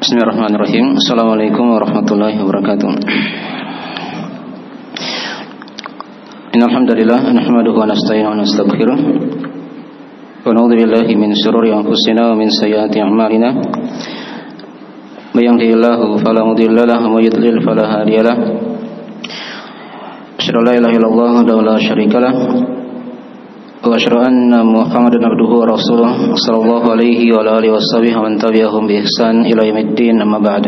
Bismillahirrahmanirrahim. Assalamualaikum warahmatullahi wabarakatuh. Innal hamdalillah nahmaduhu wa nasta'inuhu wa nastaghfiruh wa na'udzu billahi min shururi anfusina wa min sayyiati a'malina. May yahdihillahu fala mudilla lahu wa may yudlil fala hadiya lahu. Asyhadu an la ilaha illallah wa la syarika lahu wa asyhadu anna Muhammadan abduhu wa rasuluh sallallahu alaihi wa alihi washabihi wa man tabi'ahum bi ihsan ila yaumiddin, amma ba'd.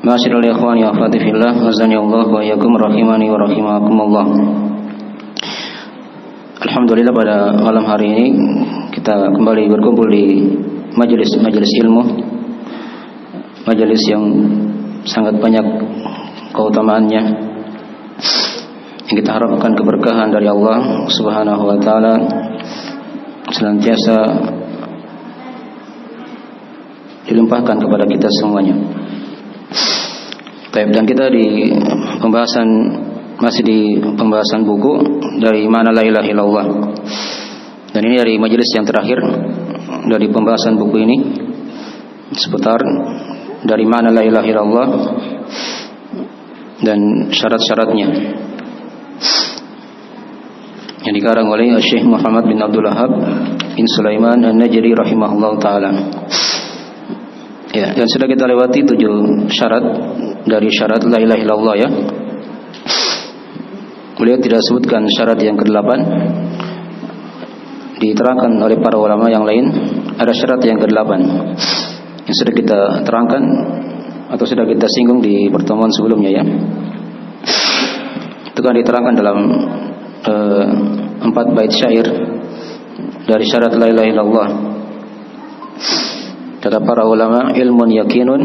Ma'asyiral ikhwani wa akhwati fillah, azani Allah wa iyyakum rahimani wa rahimakumullah. Alhamdulillah, pada malam hari ini kita kembali berkumpul di majelis ilmu, majelis yang sangat banyak keutamaannya, yang kita harapkan keberkahan dari Allah Subhanahu wa taala senantiasa dilimpahkan kepada kita semuanya. Dan kita masih di pembahasan buku dari mana la ilaha illallah. Dan ini dari majelis yang terakhir dari pembahasan buku ini seputar dari mana la ilaha illallah dan syarat-syaratnya, yang dikarang oleh Syekh Muhammad bin Abdul Wahhab bin Sulaiman An-Najdi rahimahullah ta'ala. Ya, dan sudah kita lewati 7 syarat dari syarat la ilaha illallah ya. Beliau tidak sebutkan syarat yang ke-8. Diterangkan oleh para ulama yang lain, ada syarat yang ke-8 yang sudah kita terangkan atau sudah kita singgung di pertemuan sebelumnya ya. Itu kan diterangkan dalam 4 bait syair dari syarat la ilaha illallah. Kata para ulama, ilmun yakinun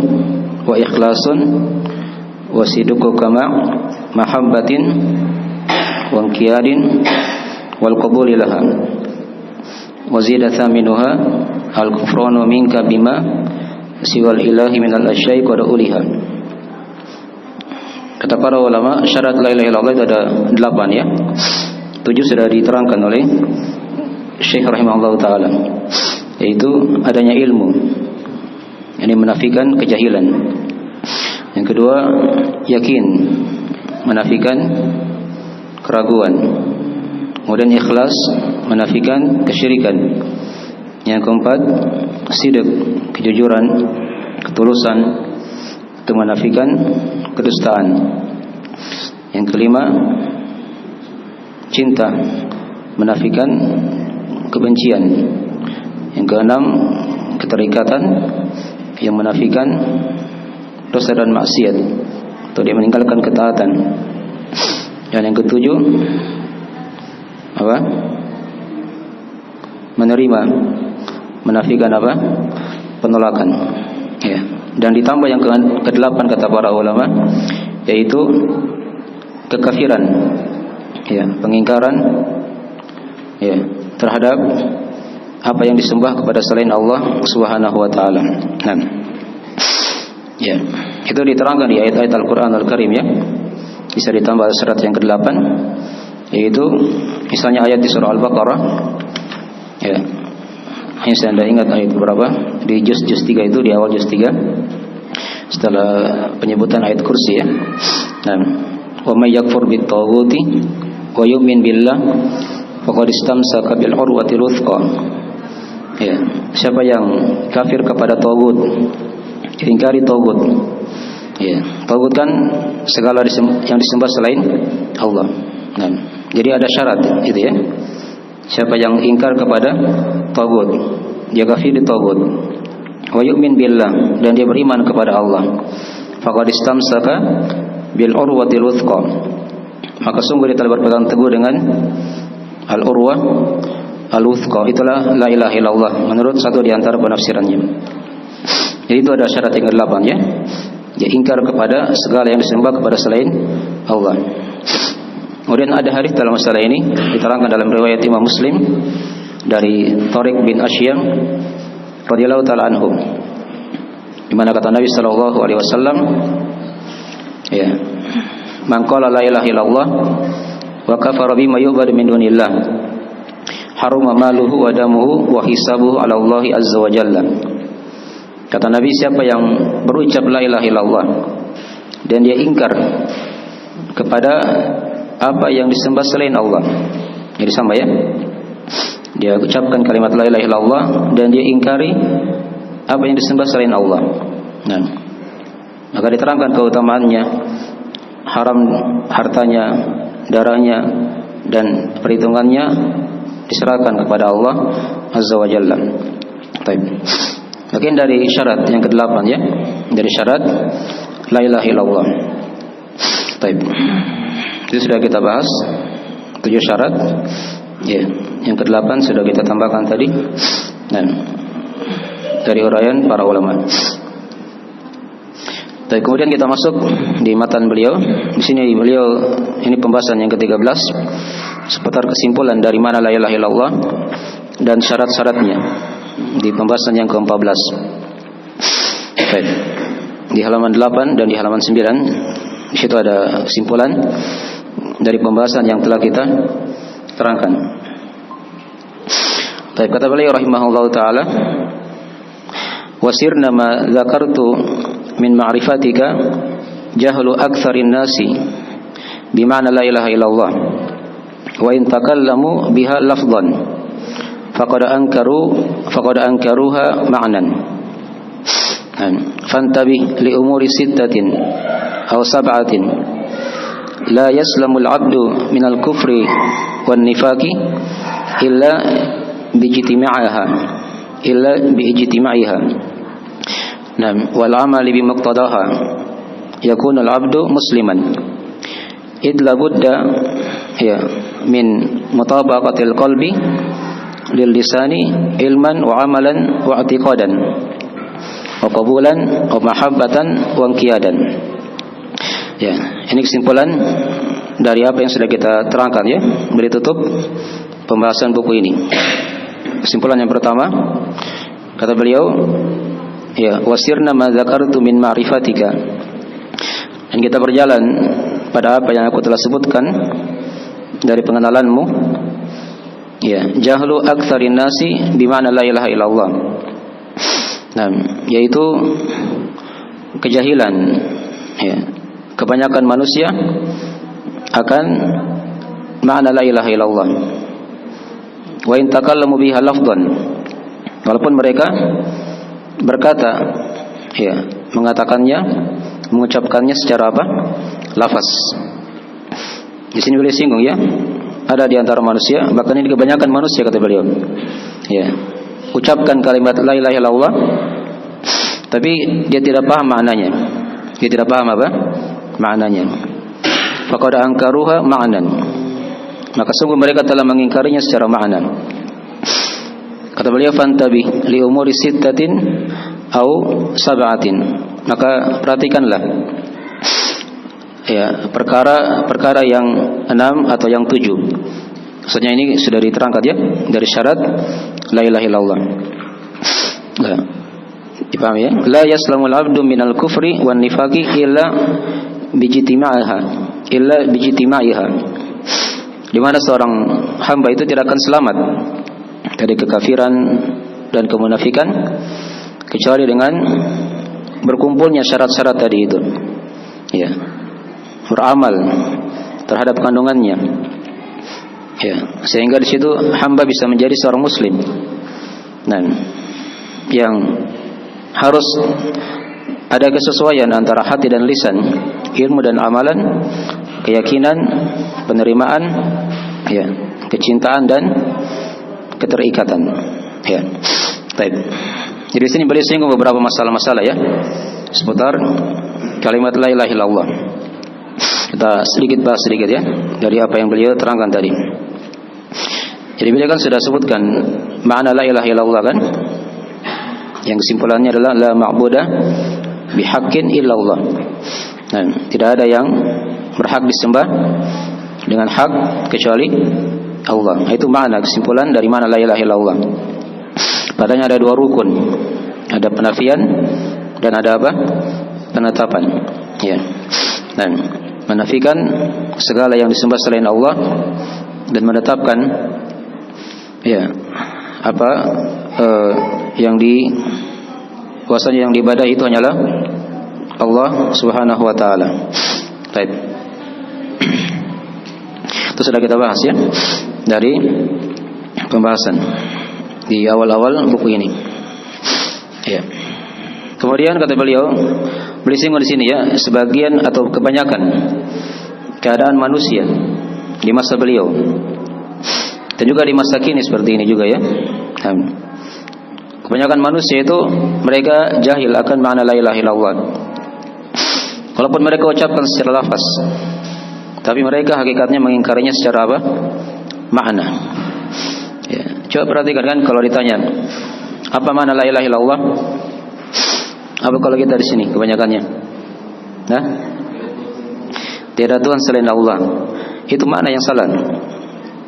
wa ikhlasun wa sidqu kama mahabbatin wa inqiyadin wal qabuli laha wa zida thaminuha al kufranu minka bima siwal ilahi minal asyai qad uliha. Kata para ulama, syarat la ilaha illallah itu ada 8 ya. 7 sudah diterangkan oleh Syekh rahimahullah ta'ala, yaitu adanya ilmu, ini menafikan kejahilan. Yang kedua, yakin, menafikan keraguan. Kemudian ikhlas, menafikan kesyirikan. Yang keempat, sidq, kejujuran, ketulusan, itu menafikan kedustaan. Yang kelima, cinta, menafikan kebencian. Yang keenam, keterikatan, yang menafikan dosa dan maksiat, atau dia meninggalkan ketaatan. Dan yang ketujuh, apa? Menerima, menafikan apa? Penolakan. Ya. Dan ditambah yang ke-8 kata para ulama, yaitu kekafiran. Ya, pengingkaran ya terhadap apa yang disembah kepada selain Allah Subhanahu wa taala. Nah. Ya, itu diterangkan di ayat-ayat Al-Qur'an Al-Karim ya. Bisa ditambah syarat yang ke-8, yaitu misalnya ayat di surah Al-Baqarah. Ya. Hanya saya tidak ingat ayat berapa. Di juz 3 itu, di awal juz 3 setelah penyebutan ayat kursi ya. Nah, wa may yakfur bit-taghuti wa yu'min billah faqad istamsaka bil urwatil wuthqa. Ya, siapa yang kafir kepada tagut, ingkari tagut. Ya, tagut kan segala yang disembah selain Allah. Nah, jadi ada syarat itu ya. Siapa yang ingkar kepada tagut, dia kafir di tagut. Wa yu'min billah, dan dia beriman kepada Allah. Faqad istamsaka bil urwatil wuthqa, maka sungguh dia telah berpegang teguh dengan al-urwah al-wuthqa. Itulah la ilaha illallah menurut satu di antara penafsirannya. Jadi itu ada syarat yang ke-8 ya. Dia ingkar kepada segala yang disembah kepada selain Allah. Kemudian ada hadis dalam masalah ini diterangkan dalam riwayat Imam Muslim dari Tariq bin Ashyam radhiyallahu taala anhu, di mana kata Nabi sallallahu alaihi wasallam, ya, man qala la ilaha illallah wa kafara bima yu'badu min dunillah haruma maluhu wa damuhu wa hisabuhu 'ala Allah azza wa jalla. Kata Nabi, siapa yang berucap la ilaha illallah dan dia ingkar kepada apa yang disembah selain Allah. Jadi sama ya. Dia ucapkan kalimat la ilaha illallah dan dia ingkari apa yang disembah selain Allah. Nah, maka diterangkan keutamaannya, haram hartanya, darahnya dan perhitungannya diserahkan kepada Allah azza wa jalla. Baik. Mungkin dari syarat yang ke-8 ya. Dari syarat la ilaha illallah. Baik. Itu sudah kita bahas 7 syarat. Ya, yang ke-8 sudah kita tambahkan tadi. Dan dari uraian para ulama. Baik, kemudian kita masuk di matan beliau. Di sini beliau, ini pembahasan yang ke-13 seputar kesimpulan dari mana la ilaha illallah dan syarat-syaratnya di pembahasan yang ke-14. Baik. Di halaman 8 dan di halaman 9 di situ ada kesimpulan dari pembahasan yang telah kita terangkan. Baik, kata beliau rahimahullahu taala, wasirna ma dzakartu min ma'rifatika jahlu aktsarin nasi bima'na la ilaha illallah wa in takallamu biha lafdhan faqad ankaruha ma'nan. Fantabi li umuri sittatin aw sab'atin la yaslamu al-'abdu min al-kufri wan nifaqi illa biijtima'iha wal 'amali bi muqtadaha yakunu al-'abdu musliman id la budda ya min mutabaqatil qalbi lil lisani ilman wa 'amalan wa i'tiqadan wa qabulan wa mahabbatan wa inqiyadan. Ya, ini kesimpulan dari apa yang sudah kita terangkan ya, beri tutup pembahasan buku ini. Kesimpulan yang pertama, kata beliau, ya, wasirna ma dzakartu min ma'rifatika. Dan kita berjalan pada apa yang aku telah sebutkan dari pengenalanmu. Ya, jahlu aktsarin nasi bima'na la ilaha illallah. Nah, yaitu kejahilan ya, kebanyakan manusia akan makna la ilaha illallah. Wa in takallamu biha lafdhan, walaupun mereka berkata ya, mengatakannya, mengucapkannya secara apa? Lafaz. Di sini boleh singgung ya. Ada di antara manusia, bahkan ini kebanyakan manusia kata beliau. Ya, ucapkan kalimat la ilaha illallah tapi dia tidak paham maknanya. Dia tidak paham apa? Maknanya. Faqad ankaruha ma'nan. Maka sungguh mereka telah mengingkarinya secara makna. Kata beliau, fantabi li umuri sittatin au sab'atin. Maka perhatikanlah ya, perkara yang 6 atau yang 7. Maksudnya ini sudah diterangkan ya dari syarat la ilaha illallah. Nah, dipahami ya? La yaslamul abdu minal kufri wan nifaqi illa bijtima'iha. Di mana seorang hamba itu tidak akan selamat dari kekafiran dan kemunafikan kecuali dengan berkumpulnya syarat-syarat tadi itu. Ya. Beramal terhadap kandungannya. Ya, sehingga di situ hamba bisa menjadi seorang muslim. Dan yang harus ada kesesuaian antara hati dan lisan, ilmu dan amalan, keyakinan, penerimaan, ya, kecintaan dan keterikatan. Ya. Baik. Jadi di sini beliau singgung beberapa masalah-masalah ya seputar kalimat la ilaha illallah. Kita sedikit bahas sedikit ya dari apa yang beliau terangkan tadi. Jadi beliau kan sudah sebutkan makna la ilaha illallah kan, yang kesimpulannya adalah la ma'budah bihaqqin illallah. Nah, tidak ada yang berhak disembah dengan hak kecuali Allah. Itu makna kesimpulan dari makna la ilaha illallah. Padanya ada 2 rukun, ada penafian dan ada apa? Penetapan. Ya. Dan menafikan segala yang disembah selain Allah dan menetapkan Ya, apa yang bahwasanya yang diibadahi itu hanyalah Allah Subhanahu wa taala. Baik. Itu sudah kita bahas ya dari pembahasan di awal-awal buku ini. Ya. Kemudian kata beliau singgung di sini ya, sebagian atau kebanyakan keadaan manusia di masa beliau dan juga di masa kini seperti ini juga ya. Kebanyakan manusia itu mereka jahil akan makna la ilaha illallah. Walaupun mereka ucapkan secara lafaz, tapi mereka hakikatnya mengingkarinya secara apa? Makna. Ya, coba perhatikan kan kalau ditanya, apa makna la ilaha illallah? Apa kalau kita di sini kebanyakannya? Nah, tiada Tuhan selain Allah. Itu makna yang salah,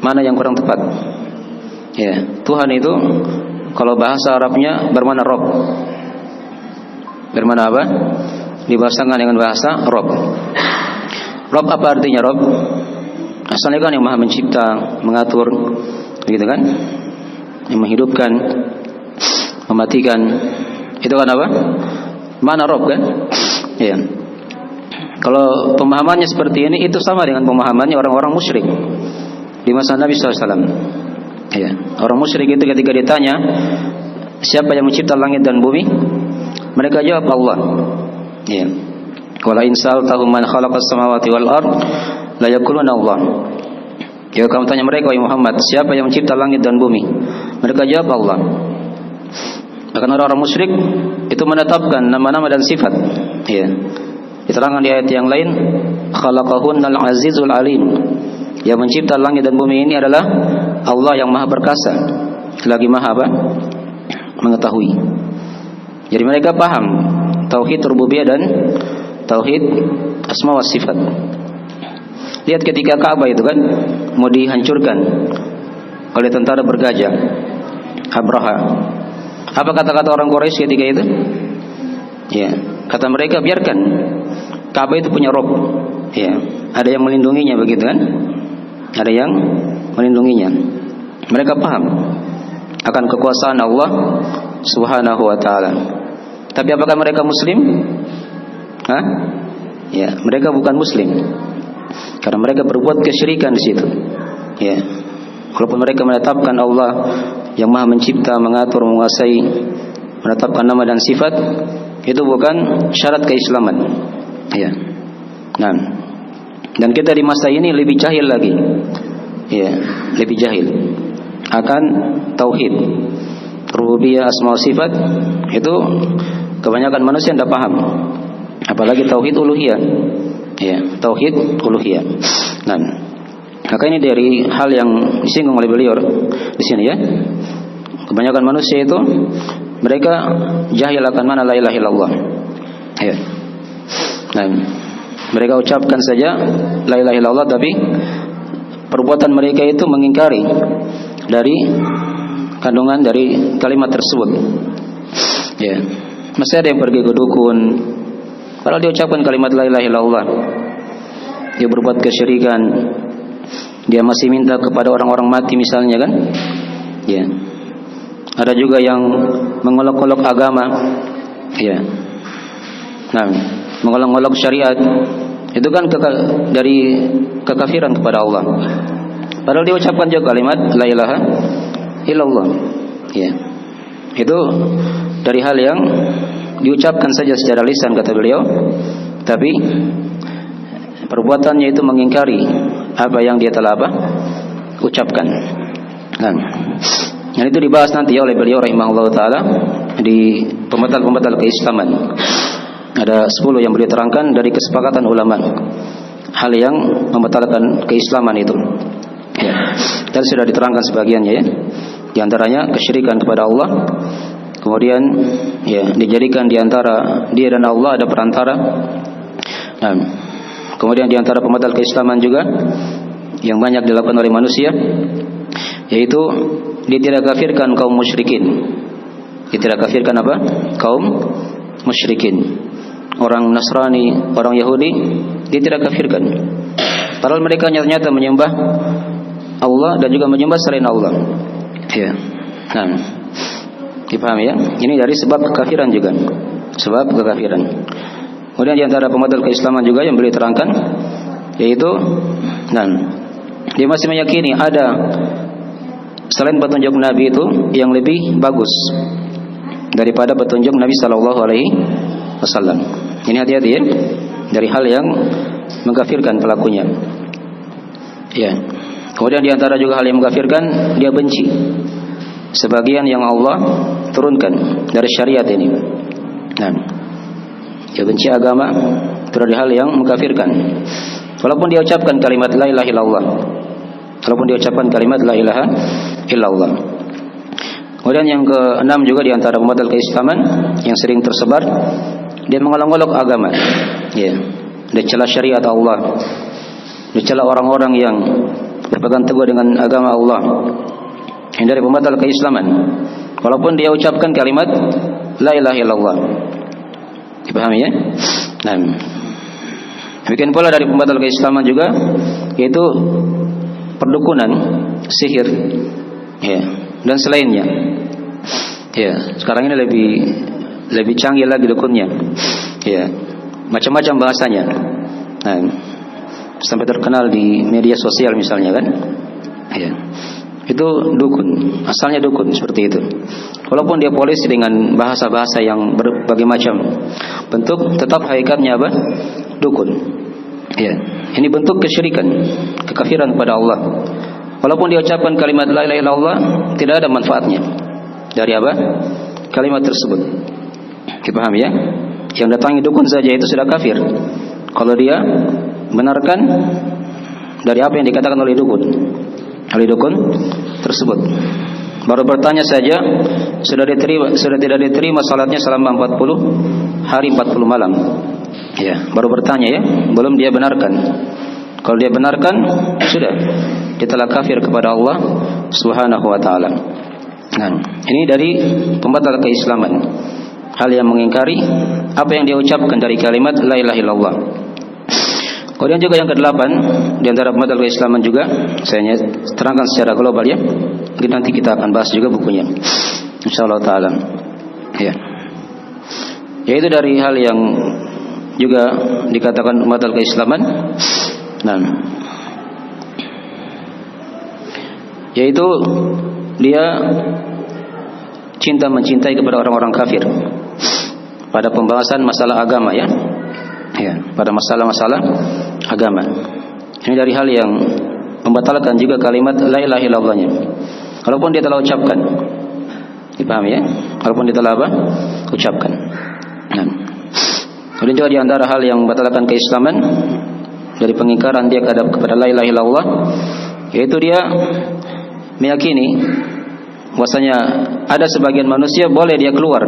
makna yang kurang tepat. Ya, Tuhan itu kalau bahasa Arabnya bermakna Rabb. Bermakna apa? Dibahasakan dengan bahasa Rabb. Rabb apa artinya Rabb? Asalnya kan yang Maha mencipta, mengatur, begitu kan? Yang menghidupkan, mematikan. Itu kan apa? Mana Rabb kan? Ya. Kalau pemahamannya seperti ini, itu sama dengan pemahamannya orang-orang musyrik di masa Nabi SAW. Ya. Orang musyrik itu ketika ditanya siapa yang mencipta langit dan bumi, mereka jawab Allah. Ya. Wala in sa'altahum man khalaqas samawati wal ard la yaquluna Allah. Ya, kamu tanya mereka, wahai Muhammad, siapa yang mencipta langit dan bumi? Mereka jawab Allah. Bahkan orang-orang musyrik itu menetapkan nama-nama dan sifat. Ya. Diterangkan di ayat yang lain, khalaqahunnal azizul alim. Yang mencipta langit dan bumi ini adalah Allah yang Maha perkasa, lagi Maha apa? Mengetahui. Jadi mereka paham tauhid rububiyah dan tauhid asma wa sifat. Lihat ketika Ka'bah itu kan mau dihancurkan oleh tentara bergajah Abraha. Apa kata-kata orang Quraisy ketika itu? Ya, kata mereka, biarkan Ka'bah itu punya Rabb. Ya, ada yang melindunginya, begitu kan? Ada yang melindunginya. Mereka paham akan kekuasaan Allah Subhanahu wa taala. Tapi apakah mereka muslim? Hah? Ya, mereka bukan muslim. Karena mereka berbuat kesyirikan di situ. Ya. Walaupun mereka menetapkan Allah yang Maha mencipta, mengatur, menguasai, menetapkan nama dan sifat, itu bukan syarat keislaman. Ya. Nah, dan kita di masa ini lebih jahil lagi. Ya, lebih jahil akan tauhid rububiyah, asma wa sifat. Itu kebanyakan manusia tidak paham. Apalagi tauhid uluhiyah. Ya, tauhid uluhiyah. Nah, maka ini dari hal yang disinggung oleh beliau di sini ya. Kebanyakan manusia itu mereka jahil akan mana la ilaha illallah. Ya. Nah, mereka ucapkan saja la ilaha illallah, tapi perbuatan mereka itu mengingkari dari kandungan dari kalimat tersebut. Ya. Masih ada yang pergi ke dukun, padahal dia ucapkan kalimat la ilaha illallah. Dia berbuat kesyirikan. Dia masih minta kepada orang-orang mati misalnya kan? Ya. Ada juga yang mengolok-olok agama. Ya. Nah, mengolok-olok syariat. Itu kan dari kekafiran kepada Allah. Padahal dia ucapkan juga kalimat la ilaha illallah. Ya. Itu dari hal yang diucapkan saja secara lisan kata beliau, tapi perbuatannya itu mengingkari apa yang dia telah ucapkan. Nah, yang itu dibahas nanti oleh beliau rahimahullah taala di pembatal-pembatal keislaman. Ada 10 yang beliau terangkan dari kesepakatan ulama, hal yang membatalkan keislaman itu. Ya. Dan sudah diterangkan sebagiannya ya. Di antaranya kesyirikan kepada Allah. Kemudian ya, dijadikan di antara dia dan Allah ada perantara. Nah, kemudian di antara pembatal keislaman juga yang banyak dilakukan oleh manusia, yaitu dia tidak kafirkan kaum musyrikin. Dia tidak kafirkan apa? Kaum musyrikin. Orang Nasrani, orang Yahudi, dia tidak kafirkan. Padahal mereka nyata-nyata menyembah Allah dan juga menyembah selain Allah. Ya. Nah, dipahami ya? Ini dari sebab kekafiran juga. Sebab kekafiran. Kemudian di antara pembatal keislaman juga yang beliau terangkan, yaitu dia masih meyakini ada selain petunjuk Nabi itu yang lebih bagus daripada petunjuk Nabi sallallahu alaihi wasallam. Ini hati-hati ya, dari hal yang mengkafirkan pelakunya. Ya. Kemudian di antara juga hal yang mengkafirkan, dia benci sebagian yang Allah turunkan dari syariat ini. Dia benci agama, itu adalah hal yang mengkafirkan. Walaupun dia ucapkan kalimat la ilaha illallah. Walaupun dia ucapkan kalimat la ilaha illallah. Kemudian yang keenam juga di antara pembatal keislaman yang sering tersebar, dia mengolok-olok agama. Ya. Dia cela syariat Allah. Dia cela orang-orang yang berpegang teguh dengan agama Allah. Ini dari pembatal keislaman. Walaupun dia ucapkan kalimat la ilaha illallah. Dipahami ya? Nah, demikian pula dari pembatal keislaman juga, yaitu perdukunan, sihir, ya, dan selainnya. Ya, sekarang ini lebih canggih lagi dukunnya. Ya, macam-macam bahasanya. Nah, sampai terkenal di media sosial misalnya kan. Ya. Itu dukun, asalnya dukun seperti itu. Walaupun dia polisi dengan bahasa-bahasa yang berbagai macam bentuk, tetap hakikatnya apa? Dukun. Ya, ini bentuk kesyirikan, kekafiran kepada Allah. Walaupun dia ucapkan kalimat la ilaha illallah, tidak ada manfaatnya dari apa? Kalimat tersebut. Dipahami ya? Yang datangi dukun saja itu sudah kafir kalau dia benarkan dari apa yang dikatakan oleh dukun tersebut. Baru bertanya saja sudah tidak diterima salatnya selama 40 hari 40 malam. Ya, baru bertanya ya, belum dia benarkan. Kalau dia benarkan, sudah dia telah kafir kepada Allah Subhanahu wa taala. Nah, ini dari pembatal keislaman. Hal yang mengingkari apa yang dia ucapkan dari kalimat la ilaha illallah. Kemudian juga yang kedelapan di antara pembatal keislaman juga, saya terangkan secara global ya. Mungkin nanti kita akan bahas juga bukunya, insyaallah taala. Ya. Yaitu dari hal yang juga dikatakan pembatal keislaman. Nah, yaitu dia mencintai kepada orang-orang kafir pada pembahasan masalah agama ya. Ya, pada masalah-masalah agama. Ini dari hal yang membatalkan juga kalimat la ilaha illallahnya. Walaupun dia telah ucapkan. Dipahami ya? Walaupun dia telah apa? Ucapkan. Nah. Kemudian juga di antara hal yang membatalkan keislaman dari pengingkaran dia kepada la ilaha illallah, yaitu dia meyakini bahwasanya ada sebagian manusia boleh dia keluar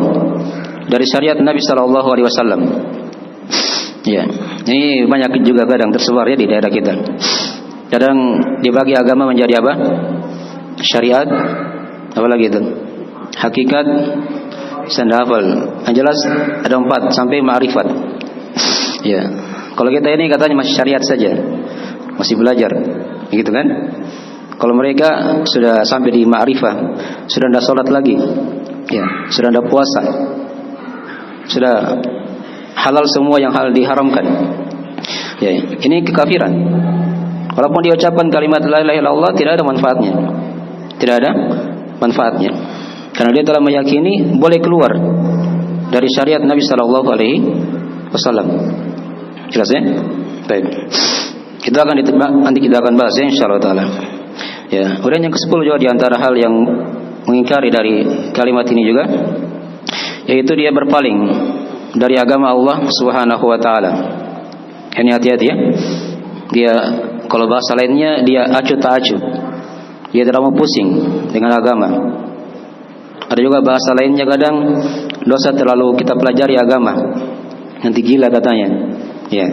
dari syariat Nabi sallallahu alaihi wasallam. Ya, ini banyak juga kadang tersebar ya di daerah kita. Kadang dibagi agama menjadi apa? Syariat, apa lagi itu? Hakikat, sandafal. Yang jelas ada 4 sampai ma'rifat. Ya, kalau kita ini katanya masih syariat saja, masih belajar, gitu kan? Kalau mereka sudah sampai di ma'rifah, sudah tidak sholat lagi, ya, sudah tidak puasa, sudah halal semua yang hal diharamkan. Ya, ini kekafiran. Walaupun dia ucapkan kalimat la ilaha illallah, tidak ada manfaatnya. Tidak ada manfaatnya. Karena dia telah meyakini boleh keluar dari syariat Nabi sallallahu alaihi wasallam. Jelas ya? Baik. Nanti kita akan bahas ya insyaallah taala. Ya, kemudian yang ke-10 juga di antara hal yang mengingkari dari kalimat ini juga, yaitu dia berpaling dari agama Allah Subhanahu wa taala. Ini hati-hati ya. Dia kalau bahasa lainnya dia acuh tak acuh. Dia tidak mau pusing dengan agama. Ada juga bahasa lainnya kadang dosa terlalu kita pelajari agama, nanti gila katanya. Ya.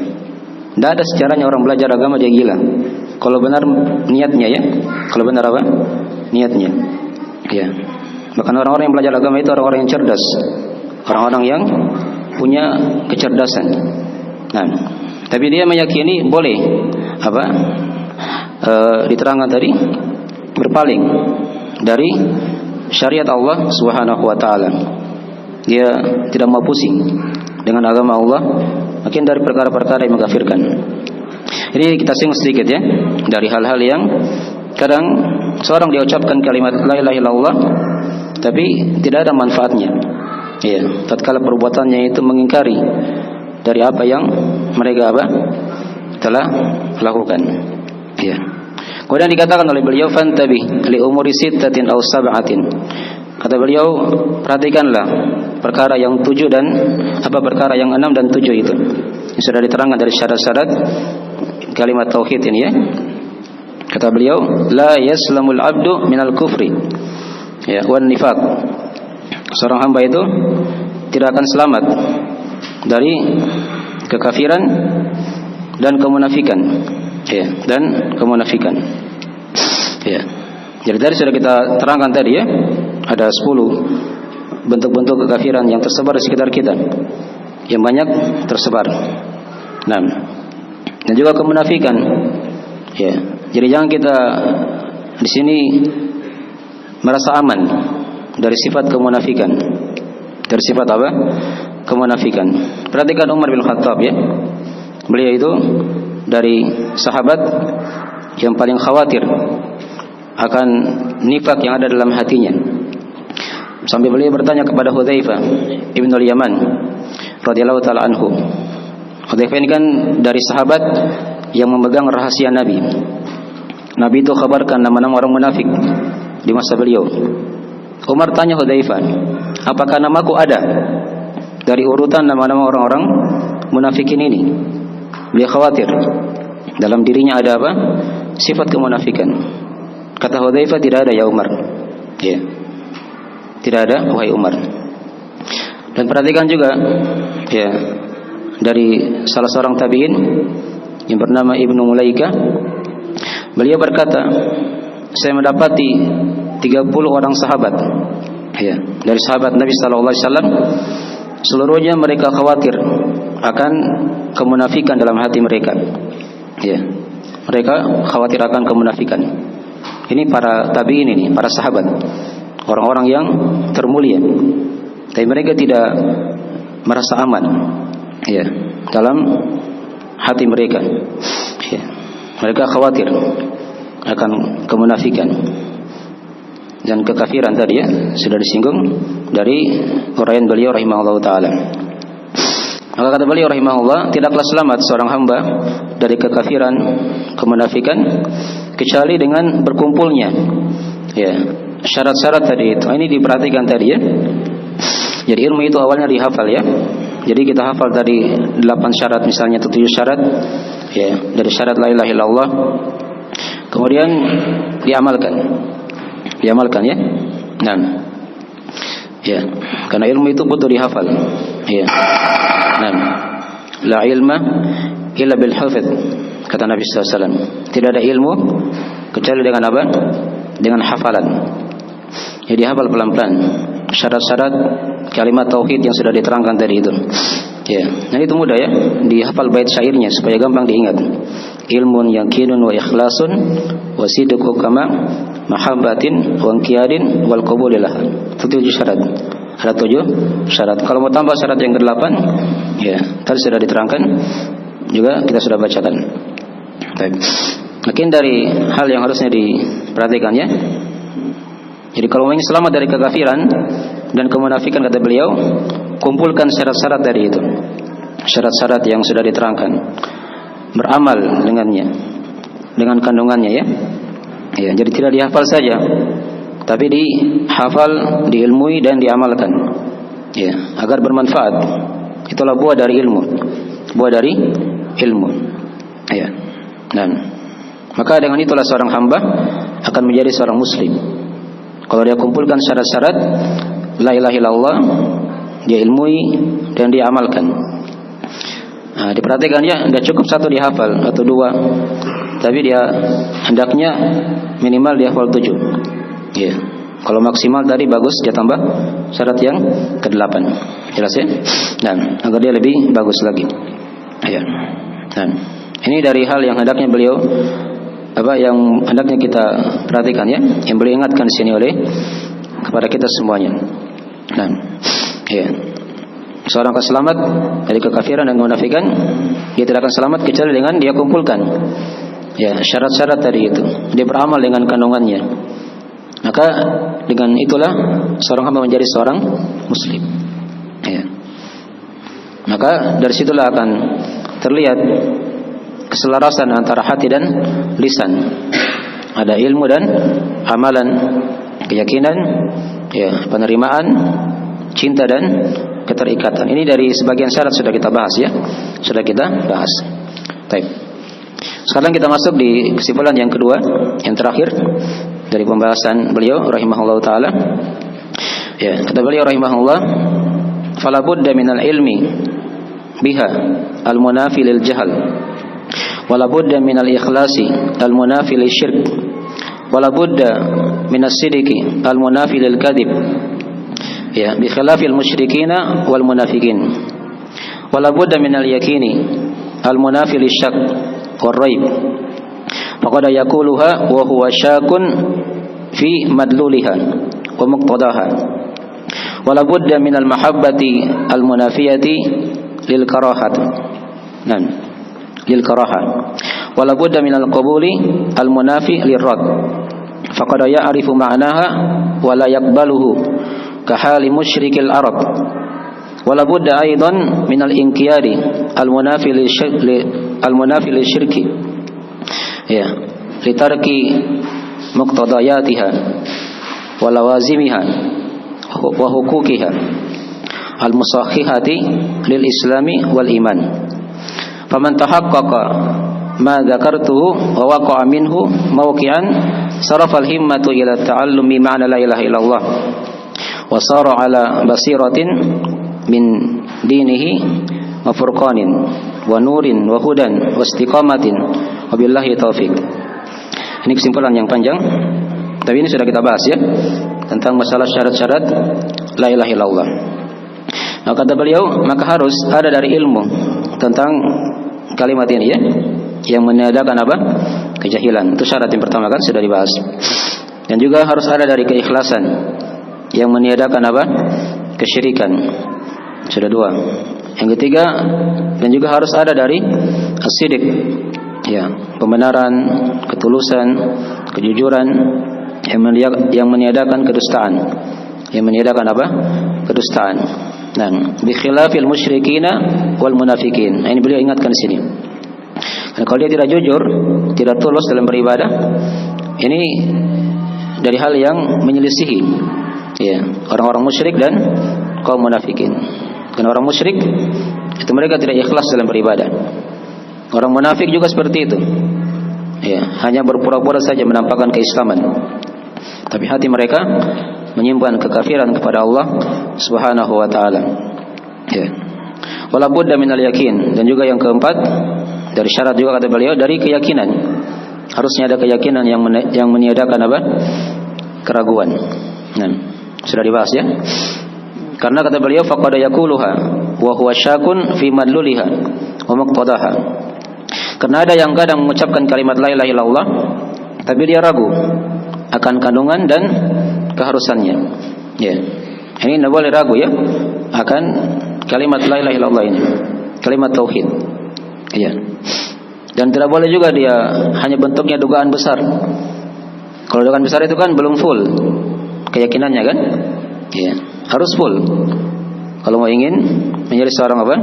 Tidak ada sejarahnya orang belajar agama dia gila. Kalau benar niatnya ya. Kalau benar apa? Niatnya. Ya. Bahkan orang-orang yang belajar agama itu orang-orang yang cerdas. Orang-orang yang punya kecerdasan. Nah, tapi dia meyakini boleh apa? Diterangkan tadi berpaling dari syariat Allah Subhanahu wa taala. Dia tidak mau pusing dengan agama Allah, makin dari perkara-perkara yang mengkafirkan. Ini kita singgung sedikit ya, dari hal-hal yang kadang seorang dia ucapkan kalimat la ilaha illallah tapi tidak ada manfaatnya. Ya, tatkala perbuatannya itu mengingkari dari apa yang mereka telah lakukan. Ya. Kemudian dikatakan oleh beliau fantabi li umuri sittatin aw sab'atin. Kata beliau, perhatikanlah perkara yang 7 dan perkara yang 6 dan 7 itu. Yang sudah diterangkan dari syarat-syarat kalimat tauhid ini ya. Kata beliau, la yaslamul abdu minal kufri ya wan nifaq. Seorang hamba itu tidak akan selamat dari kekafiran dan kemunafikan. Ya, dan kemunafikan. Ya. Jadi tadi sudah kita terangkan tadi ya, ada 10 bentuk-bentuk kekafiran yang tersebar di sekitar kita, yang banyak tersebar. Nah, dan juga kemunafikan. Ya. Jadi jangan kita di sini merasa aman dari sifat kemunafikan. Dari sifat apa? Kemunafikan. Perhatikan Umar bin Khattab ya. Beliau itu dari sahabat yang paling khawatir akan nifak yang ada dalam hatinya. Sampai beliau bertanya kepada Hudzaifah ibn al-Yaman radhiyallahu taala anhu. Hudzaifah ini kan dari sahabat yang memegang rahasia Nabi. Nabi itu kabarkan nama-nama orang munafik di masa beliau. Umar tanya Hudzaifah, apakah namaku ada dari urutan nama-nama orang-orang munafikin ini? Beliau khawatir dalam dirinya ada apa? Sifat kemunafikan. Kata Hudzaifah, tidak ada ya Umar. Ya. Tidak ada wahai Umar. Dan perhatikan juga ya, dari salah seorang tabi'in yang bernama Ibnu Mulaikah, beliau berkata, saya mendapati 30 orang sahabat ya, dari sahabat Nabi sallallahu alaihi wasallam, seluruhnya mereka khawatir akan kemunafikan dalam hati mereka. Ya. Mereka khawatir akan kemunafikan. Ini para tabi'in ini, para sahabat, orang-orang yang termulia. Tapi mereka tidak merasa aman ya, dalam hati mereka. Ya. Mereka khawatir akan kemunafikan dan kekafiran tadi ya, sudah disinggung dari uraian beliau rahimahullah taala. Maka kata beliau rahimahullah, tidaklah selamat seorang hamba dari kekafiran, kemunafikan, kecuali dengan berkumpulnya ya syarat-syarat tadi itu. Ini diperhatikan tadi ya. Jadi ilmu itu awalnya dihafal ya. Jadi kita hafal tadi 8 syarat misalnya atau 7 syarat ya, dari syarat la ilaha illallah. Kemudian diamalkan ya. Nah, ya, karena ilmu itu butuh dihafal. Ya. Nah, la ilma illa bil hafid, kata Nabi sallallahu alaihi wasallam. Tidak ada ilmu kecuali dengan apa? Dengan hafalan. Jadi hafal pelan-pelan syarat-syarat kalimat tauhid yang sudah diterangkan tadi itu. Ya, dan itu mudah ya, dihafal bait syairnya supaya gampang diingat. Ilmun yakinun wa ikhlasun wa sidqu kama mahabbatin wa inqiyadin wal qabulillah. 7 syarat. Ada 7 syarat. Kalau mau tambah syarat yang ke-8, ya, tadi sudah diterangkan juga, kita sudah bacakan. Baik. Mungkin dari hal yang harusnya diperhatikan ya. Jadi kalau ingin selamat dari kekafiran dan kemunafikan, kata beliau, kumpulkan syarat-syarat dari itu. Syarat-syarat yang sudah diterangkan. Beramal dengannya, dengan kandungannya ya. Ya, jadi tidak dihafal saja, tapi dihafal, diilmui dan diamalkan. Ya, agar bermanfaat. Itulah buah dari ilmu. Buah dari ilmu. Ya. Dan maka dengan itulah seorang hamba akan menjadi seorang muslim. Kalau dia kumpulkan syarat-syarat la ilaha illallah, dia ilmui dan dia amalkan. Nah, diperhatikan ya, tidak cukup 1 dihafal atau 2, tapi dia hendaknya minimal dihafal 7. Ya. Kalau maksimal tadi bagus, dia tambah syarat yang ke-8. Jelas ya? Dan agar dia lebih bagus lagi. Ya. Dan ini dari hal yang hendaknya beliau yang hendaknya kita perhatikan ya, yang beliau ingatkan di sini oleh kepada kita semuanya. Nah, ya. Seorang akan selamat dari kekafiran dan kemunafikan, dia tidak akan selamat kecuali dengan dia kumpulkan ya syarat-syarat tadi itu. Dia beramal dengan kandungannya. Maka dengan itulah seorang hamba menjadi seorang muslim. Ya. Maka dari situlah akan terlihat keselarasan antara hati dan lisan. Ada ilmu dan amalan, keyakinan, ya, penerimaan, cinta dan keterikatan. Ini dari sebagian syarat sudah kita bahas ya. Sudah kita bahas. Baik. Sekarang kita masuk di kesimpulan yang kedua, yang terakhir dari pembahasan beliau rahimahullah taala. Ya, kata beliau rahimahullah, "Fala budda minal ilmi biha al-munafi lil jahl. Wala budda minal ikhlasi al-munafi lisyirk. Wala budda minas sidqi al-munafi lil kadhib." Ya, bi khilafil musyrikina wal munafiqin. Wala budda minal yaqini al munafi lisyak wal raib. Faqad yaquluha wa huwa syakun fi madluliha wa muqtadaha. Wala budda minal mahabbati al munafiyati lil karahat. Nah, lil karaha. Wala budda minal qabuli al munafi lirad. Faqad ya'rifu ma'naha wa la yaqbaluhu kahali musyrikil Arab. Wala budda aidan minal inqiyadi al-munafi lisyirki ya litarki muqtadayatiha wa lawazimiha wa huquqiha al-musahhihati lil islami wal iman. Faman tahaqqaqa ma dzakartuhu wa waqa'a minhu mawqi'an sarafa al-himmatu ila ta'allumi ma'na la ilaha illallah wa sara ala basiratin min dinihi wa furqanin wa nurin wa hudan wa istiqamatin wa billahi taufik. Ini kesimpulan yang panjang, tapi ini sudah kita bahas ya, tentang masalah syarat-syarat la ilaha illallah. Nah, kata beliau, maka harus ada dari ilmu tentang kalimat ini ya, yang meniadakan apa? Kejahilan. Itu syarat yang pertama kan sudah dibahas. Dan juga harus ada dari keikhlasan yang meniadakan apa? Kesyirikan. Sudah dua. Yang ketiga, dan juga harus ada dari as-sidq, ya, pembenaran, ketulusan, kejujuran, yang meniadakan kedustaan. Yang meniadakan apa? Kedustaan. Nah, bi khilafil musyrikina wal munafiqin. Nah, ini beliau ingatkan di sini. Dan kalau dia tidak jujur, tidak tulus dalam beribadah, ini dari hal yang menyelisihi ya orang-orang musyrik dan kaum munafikin. Karena orang musyrik itu mereka tidak ikhlas dalam beribadah. Orang munafik juga seperti itu. Ya, hanya berpura-pura saja menampakkan keislaman, tapi hati mereka menyimpan kekafiran kepada Allah Subhanahu wa taala. Ya. Wala budda minal yakin, dan juga yang keempat dari syarat juga kata beliau dari keyakinan. Harusnya ada keyakinan yang meniadakan apa? Keraguan. Nah, sudah dibahas ya. Karena kata beliau faqad yaquluha wa huwa syakun fi madluliha wa muqtadaha. Karena ada yang kadang mengucapkan kalimat la ilaha illallah tapi dia ragu akan kandungan dan keharusannya. Ya. Ini tidak boleh ragu ya akan kalimat la ilaha illallah ini. Kalimat tauhid. Ya. Dan tidak boleh juga dia hanya bentuknya dugaan besar. Kalau dugaan besar itu kan belum full keyakinannya kan? Ya, harus full. Kalau mau ingin menjadi seorang apa?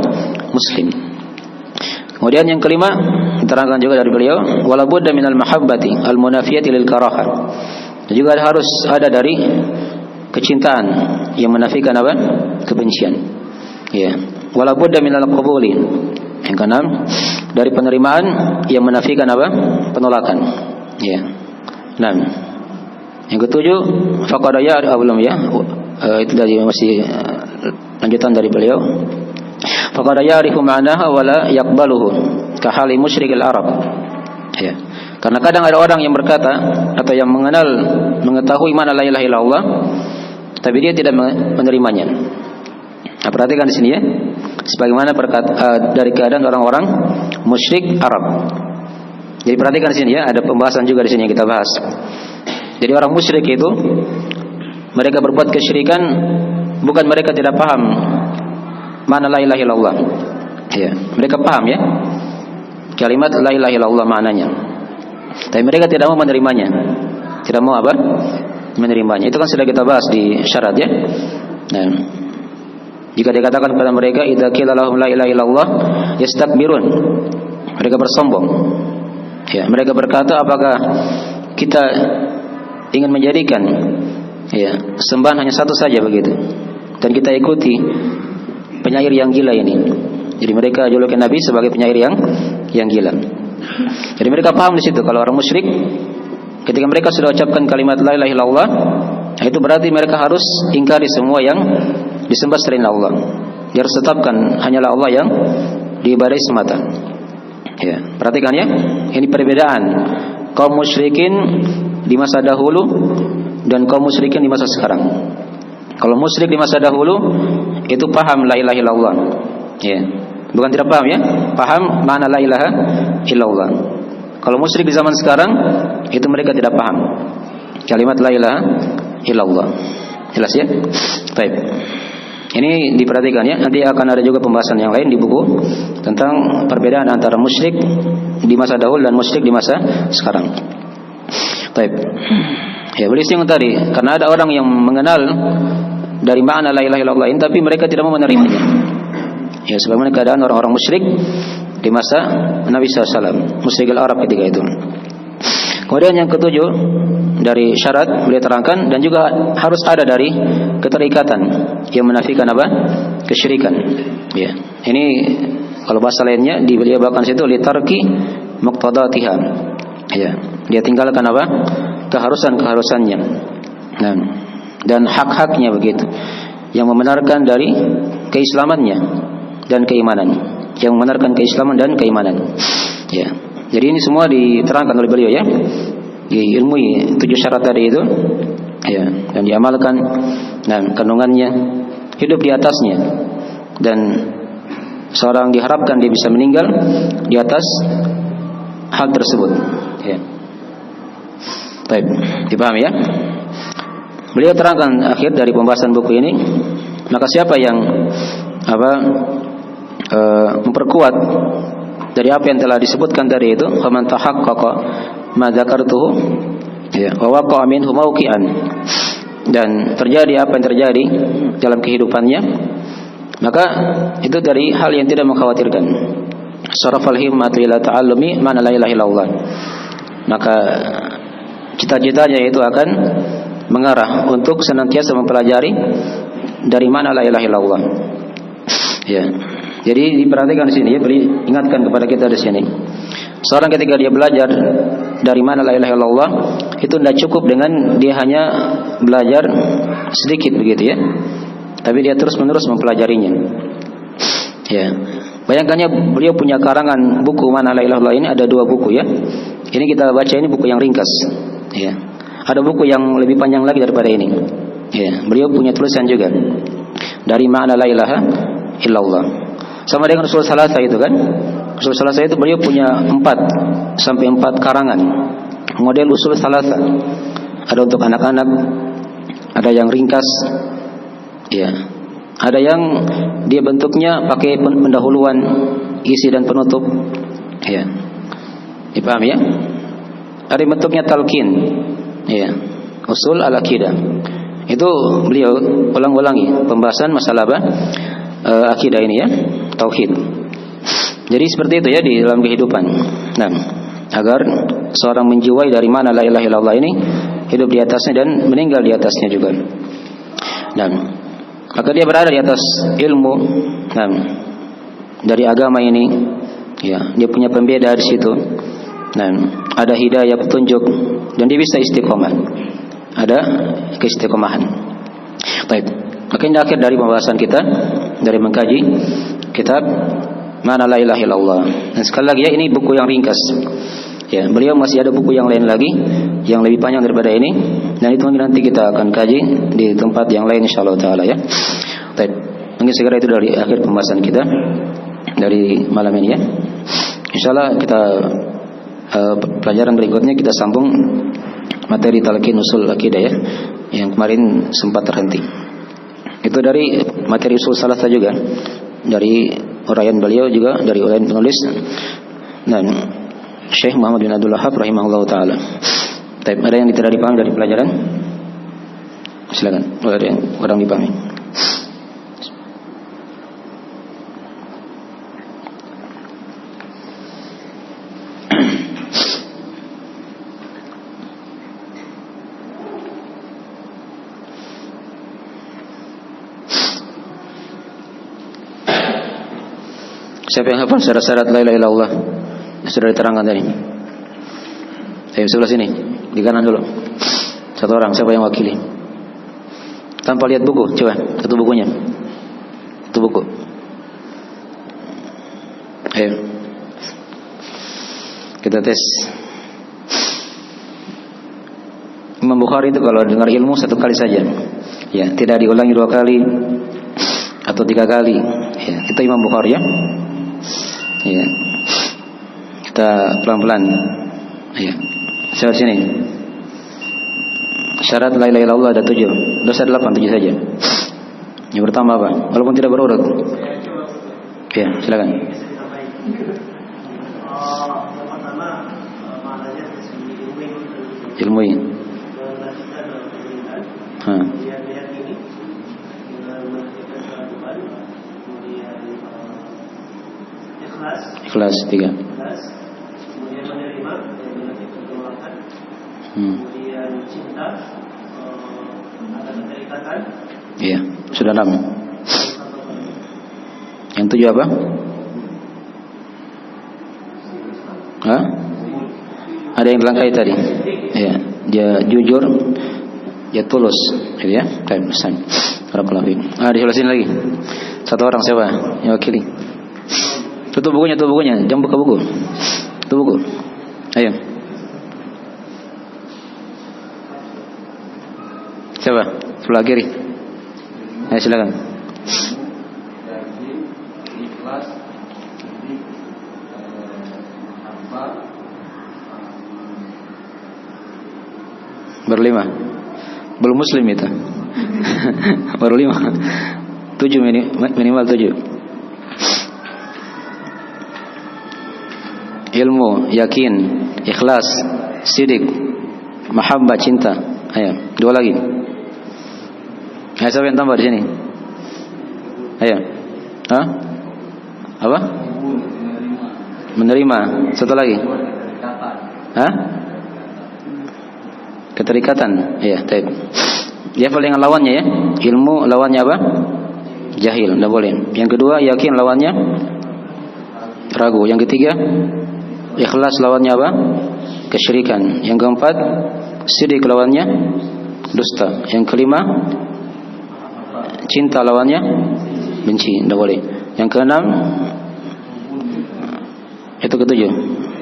Muslim. Kemudian yang kelima, diterangkan juga dari beliau, wala budda minal mahabbati al munafiyati lil karahah. Dan juga harus ada dari kecintaan yang menafikan apa? Kebencian. Ya. Wala budda minal qabuli. Yang keenam, dari penerimaan yang menafikan apa? Penolakan. Ya. 6. Yang ketujuh, faqad belum ya. Itu dari masih lanjutan dari beliau. Faqad ya'rifu ma'naha wa la yaqbaluhu ka hali musyrikil Arab. Ya. Karena kadang ada orang yang berkata atau yang mengetahui mana la ilaha illallah tapi dia tidak menerimanya. Nah, perhatikan di sini ya. Sebagaimana dari keadaan orang-orang musyrik Arab. Jadi perhatikan di sini ya, ada pembahasan juga di sini yang kita bahas. Jadi orang musyrik itu mereka berbuat kesyirikan bukan mereka tidak paham makna la ilaha illallah. Ya, mereka paham ya kalimat la ilaha illallah maknanya. Tapi mereka tidak mau menerimanya. Tidak mau apa? Menerimanya. Itu kan sudah kita bahas di syarat ya. Nah, jika dikatakan kepada mereka idza qila lahum la ilaha illallah yastakbirun. Mereka bersombong. Ya, mereka berkata, apakah kita ingin menjadikan ya sembahan hanya satu saja begitu, dan kita ikuti penyair yang gila ini. Jadi mereka julukan Nabi sebagai penyair yang gila. Jadi mereka paham di situ kalau orang musyrik ketika mereka sudah ucapkan kalimat la ilaha illallah, itu berarti mereka harus ingkari semua yang disembah selain Allah. Dia harus tetapkan hanyalah Allah yang diibadahi semata. Ya, perhatikan ya, ini perbedaan kaum musyrikin di masa dahulu dan kaum musyrikin di masa sekarang. Kalau musyrik di masa dahulu itu paham la ilaha illallah. Ya. Bukan tidak paham ya, paham makna la ilaha illallah. Kalau musyrik di zaman sekarang itu mereka tidak paham kalimat la ilaha illallah. Jelas ya? Baik. Ini diperhatikan ya. Nanti akan ada juga pembahasan yang lain di buku tentang perbedaan antara musyrik di masa dahulu dan musyrik di masa sekarang. Baik. Ya, boleh singgung tadi karena ada orang yang mengenal dari makna la ilaha illallah ini tapi mereka tidak mau menerimanya. Ya, sebagaimana keadaan orang-orang musyrik di masa Nabi SAW, musyrik al-Arab ketika itu. Kemudian yang ketujuh dari syarat beliau terangkan dan juga harus ada dari keterikatan yang menafikan apa? Kesyirikan. Ya. Ini kalau bahasa lainnya di beliau bahkan situ litarki muqtadatiha. Ya. Dia tinggalkan apa? Keharusan-keharusannya. Nah, dan hak-haknya begitu. Yang membenarkan dari keislamannya dan keimanan. Yang membenarkan keislaman dan keimanan. Ya. Jadi ini semua diterangkan oleh beliau ya, diilmui 7 syarat tadi itu, ya, dan diamalkan dan kandungannya hidup di atasnya, dan seorang diharapkan dia bisa meninggal di atas hal tersebut. Ya. Baik, dipahami ya? Beliau terangkan akhir dari pembahasan buku ini, maka siapa yang memperkuat dari apa yang telah disebutkan tadi itu, faman tahaqqaqa ma dzakartuhu ya wa waqa'a minhu mawqi'an, dan terjadi apa yang terjadi dalam kehidupannya, maka itu dari hal yang tidak mengkhawatirkan. Sarafal himmatu ila ta'allumi ma la ilaha illallah, maka cita-citanya itu akan mengarah untuk senantiasa mempelajari dari mana la ilaha illallah. Ya. Jadi diperhatikan di sini ya, beri ingatkan kepada kita di sini. Seorang ketika dia belajar dari mana la ilaha illallah, itu tidak cukup dengan dia hanya belajar sedikit begitu ya. Tapi dia terus-menerus mempelajarinya. Ya. Bayangkannya beliau punya karangan buku mana la ilaha illallah ini ada 2 buku ya. Ini kita baca ini buku yang ringkas. Ya. Ada buku yang lebih panjang lagi daripada ini. Ya. Beliau punya tulisan juga dari mana la ilaha illallah. Sama dengan usul salasa itu kan. Usul salasa itu beliau punya 4 sampai 4 karangan model usul salasa. Ada untuk anak-anak, ada yang ringkas, ya, ada yang dia bentuknya pakai pendahuluan, isi dan penutup, ya, dipahami ya. Ada bentuknya talqin, ya, usul al-aqidah. Itu beliau ulang-ulangi pembahasan masalah apa? Akidah ini ya, tauhid. Jadi seperti itu ya di dalam kehidupan. Nah, agar seorang menjiwai dari mana la ilaha illallah ini, hidup di atasnya dan meninggal di atasnya juga. Dan maka dia berada di atas ilmu, nah, dari agama ini, ya, dia punya pembeda di situ. Nah, ada hidayah petunjuk dan dia bisa istiqomah. Ada keistiqomahan. Baik. Maka ini akhir dari pembahasan kita dari mengkaji kitab Mana La Ilaha Illallah. Dan sekali lagi ya, ini buku yang ringkas. Ya, beliau masih ada buku yang lain lagi yang lebih panjang daripada ini, dan itu nanti kita akan kaji di tempat yang lain insyaallah taala ya. Baik. Mungkin segera itu dari akhir pembahasan kita dari malam ini ya. Insyaallah kita pelajaran berikutnya kita sambung materi talqin usul akidah ya, yang kemarin sempat terhenti. Itu dari materi usul salasa juga, dari uraian beliau juga, dari uraian penulis dan Syekh Muhammad bin Abdul Wahhab rahimahullah taala. Ada yang tidak dipahami dari pelajaran? Silakan. Ada yang kurang dipahami? Siapa yang hafal syarat-syarat la ilaha illallah? Sudah diterangkan tadi. Ayo sebelah sini, di kanan dulu. Satu orang, siapa yang wakili? Tanpa lihat buku, coba satu bukunya. Satu buku. Ayo. Kita tes. Imam Bukhari itu kalau dengar ilmu satu kali saja. Ya, tidak diulangi 2 kali atau 3 kali. Ya, itu Imam Bukhari ya. Ya. Kita pelan-pelan. Ya. Saya sini. Syarat la ilaha illallah ada 7. Dosa 8, 7 saja. Yang pertama apa? Walaupun tidak berurut. Ya, silakan. Yang pertama maknanya Ilmui. Kemudian meyakini dengan mengerjakan sholat Tuhan. Kemudian ikhlas 3. Kemudian menerima dan menerima penolakan. Kemudian cinta, ada keterikatan. Iya, sudah 6. Yang 7 apa? Hah? Ada yang dilangkai tadi. Iya, dia jujur, dia tulus, gitu ya. Baik, pesan. Barakallahu fiik. Di sebelah sini lagi. Satu orang siapa? Yang wakili. Tutup bukunya, jangan buka buku. Tutup buku. Ayo. Siapa? Sebelah kiri. Ayo silakan. Berlima. Belum muslim itu. Baru 5. 7 minimal 7. Ilmu, yakin, ikhlas, sidik, mahabbah, cinta. Ayo, 2 lagi. Ayo, siapa yang tambah di sini? Ayo. Hah? Apa? Menerima. Satu lagi. Hah? Keterikatan. Iya, baik. Dia dengan lawannya ya. Ilmu lawannya apa? Jahil, enggak boleh. Yang kedua, yakin lawannya ragu. Yang ketiga, ikhlas lawannya apa? Kesyirikan. Yang keempat, sidik lawannya dusta. Yang kelima, cinta lawannya benci, enggak boleh. Yang keenam, itu ketujuh,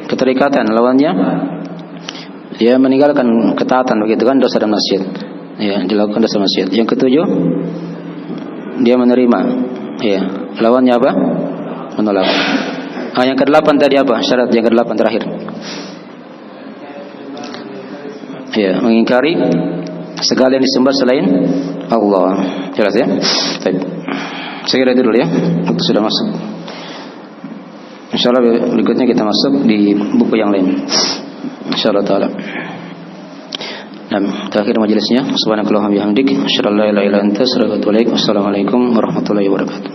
keterikatan lawannya dia meninggalkan ketaatan, begitu kan, dosa dan maksiat. Ya, dilakukan dosa maksiat. Yang ketujuh, dia menerima. Ya, lawannya apa? Menolak. Yang ke-8 tadi apa? Syarat yang ke-8 terakhir. Ya, mengingkari segala yang disembah selain Allah. Jelas ya? Baik. Saya kira itu dulu ya. Waktu sudah masuk. Insyaallah berikutnya kita masuk di buku yang lain. Insyaallah taala. Nah, terakhir majelisnya. Subhanakallahumma wa bihamdik, asyhadu an la ilaha illa anta, astaghfiruka wa atubu ilaik. Wassalamualaikum warahmatullahi wabarakatuh.